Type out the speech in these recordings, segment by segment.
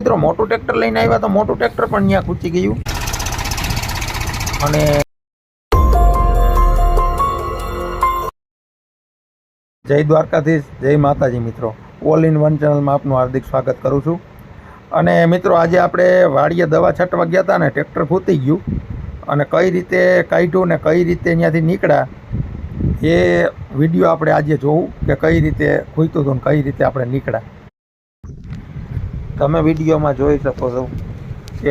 મિત્રો મોટું ટ્રેક્ટર લઈને આવ્યા તો મોટું ટ્રેક્ટર પણ ત્યાં ખૂંચી ગયું અને જય દ્વારકાધીશ, જય માતાજી. મિત્રો ઓલ ઇન વન ચેનલમાં આપનું હાર્દિક સ્વાગત કરું છું. અને મિત્રો આજે આપણે વાડીએ દવા છાંટવા ગયા હતા ને ટ્રેક્ટર ખૂટી ગયું અને કઈ રીતે કાઢ્યું ને કઈ રીતે ત્યાંથી નીકળ્યા એ વિડીયો આપણે આજે જોવું કે કઈ રીતે ખૂટ્યું હતું ને કઈ રીતે આપણે નીકળ્યા. તમે વિડીયોમાં જોઈ શકો છો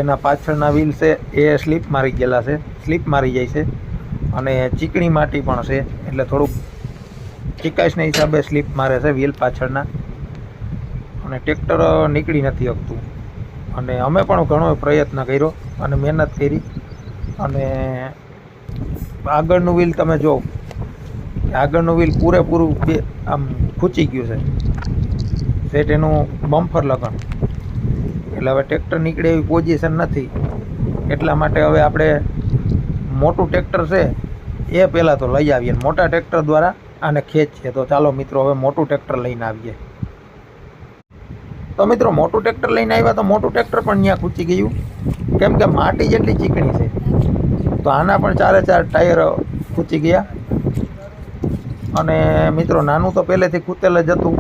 એના પાછળના વ્હીલ છે એ સ્લીપ મારી ગયેલા છે, સ્લીપ મારી જાય છે અને ચીકણી માટી પણ છે એટલે થોડુંક ચીકાશના હિસાબે સ્લીપ મારે છે વ્હીલ પાછળના અને ટ્રેક્ટર નીકળી નથી શકતું. અને અમે પણ ઘણો પ્રયત્ન કર્યો અને મહેનત કરી અને આગળનું વ્હીલ તમે જો, આગળનું વ્હીલ પૂરેપૂરું આમ ખૂંચી ગયું છે સેટ એનું બમ્ફર લગણ, એટલે હવે ટ્રેક્ટર નીકળે એવી પોઝિશન નથી. એટલા માટે હવે આપણે મોટું ટ્રેક્ટર છે એ પહેલાં તો લઈ આવીએ, મોટા ટ્રેક્ટર દ્વારા આને ખેંચીએ. તો ચાલો મિત્રો હવે મોટું ટ્રેક્ટર લઈને આવીએ. તો મિત્રો મોટું ટ્રેક્ટર લઈને આવ્યા તો મોટું ટ્રેક્ટર પણ ત્યાં ખૂંચી ગયું કેમ કે માટી જેટલી ચીકણી છે. તો આના પણ 4 ટાયર ખૂંચી ગયા અને મિત્રો નાનું તો પહેલેથી ખૂંચેલ જ હતું.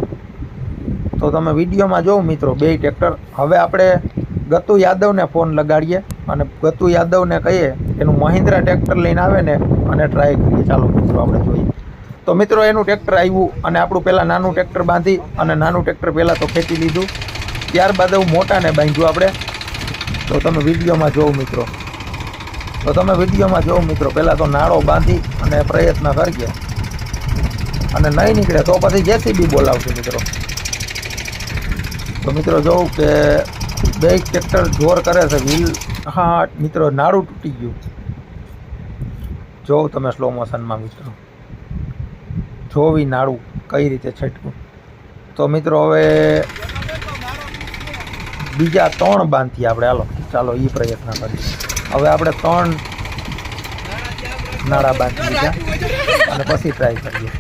તો તમે વિડીયોમાં જોવો મિત્રો બે ટ્રેક્ટર. હવે આપણે ગતુ યાદવને ફોન લગાડીએ અને ગતુ યાદવને કહીએ એનું મહિન્દ્રા ટ્રેક્ટર લઈને આવે ને અને ટ્રાય કરીએ. ચાલો મિત્રો આપણે જોઈએ. તો મિત્રો એનું ટ્રેક્ટર આવ્યું અને આપણું પહેલાં નાનું ટ્રેક્ટર બાંધી અને નાનું ટ્રેક્ટર પહેલાં તો ખેંચી લીધું, ત્યારબાદ એવું મોટાને બાંધ્યું આપણે. તો તમે વિડીયોમાં જોવો મિત્રો, પહેલાં તો નાળો બાંધી અને પ્રયત્ન કરીએ અને નહીં નીકળે તો પછી જેસીબી બોલાવશે મિત્રો. તો મિત્રો જોઉં કે બે ટ્રેક્ટર જોર કરે છે વ્હીલ. હા મિત્રો નાળું તૂટી ગયું, જોઉં તમે સ્લો મોશનમાં મિત્રો, જોવી નાળું કઈ રીતે છટકું. તો મિત્રો હવે બીજા 3 બાંધીએ આપણે. ચાલો એ પ્રયત્ન કરીએ. હવે આપણે 3 નાળા બાંધી દીધા અને પછી ટ્રાય કરીએ.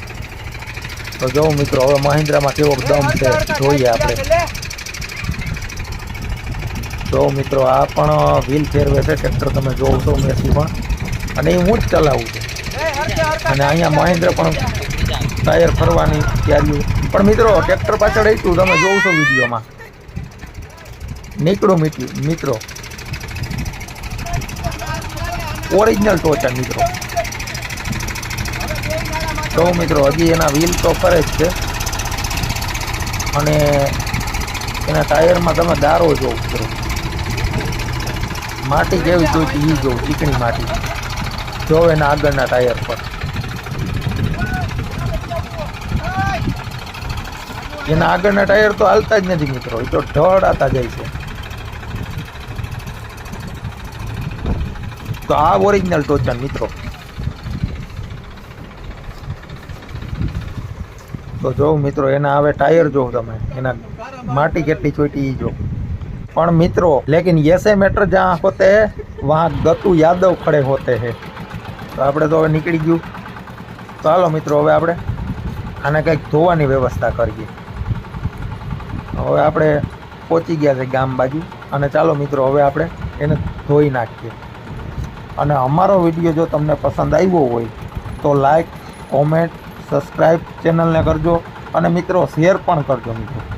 તો જોઉં મિત્રો હવે મહિન્દ્રામાં કેવો દમ છે જોઈએ આપણે. જો મિત્રો આ પણ વ્હીલ ફેરવે છે ટ્રેક્ટર, તમે જોવો છો મેસી પણ, અને એ હું જ ચલાવું છું. અને અહીંયા મહેન્દ્ર પણ ટાયર ફરવાની તૈયારી. પણ મિત્રો ટ્રેક્ટર પાછળ એટલું તમે જોવો છો વિડીયોમાં નીકળું મિત્રો ઓરિજિનલ ટોચર મિત્રો. તો મિત્રો હજી એના વ્હીલ તો ફરે જ છે અને એના ટાયરમાં તમે દારો જોવો મિત્રો, માટી કેવી જોઈતી એ જોવું, ચીકણી માટી જો એના આગળના ટાયર પર. એના આગળના ટાયર તો હાલતા જ નથી મિત્રો, એ તો ઢળાતા જાય છે. તો આ ઓરિજિનલ ટોચન મિત્રો. તો જોઉં મિત્રો એના હવે ટાયર જોઉં તમે, એના માટી કેટલી ચોટી એ જો. પણ મિત્રો લેकिन ऐसे मैटर जहाँ होते हैं वहाँ गतु यादव खड़े होते हैं. તો આપણે તો હવે નીકળી ગયું. ચાલો મિત્રો હવે આપણે આને કંઈક ધોવાની વ્યવસ્થા કરીએ. હવે આપણે પહોંચી ગયા છે ગામ બાજુ અને ચાલો મિત્રો હવે આપણે એને ધોઈ નાખીએ. અને અમારો વિડીયો જો તમને પસંદ આવ્યો હોય તો લાઈક, કોમેન્ટ, સબસ્ક્રાઈબ ચેનલને કરજો અને મિત્રો શેર પણ કરજો મિત્રો.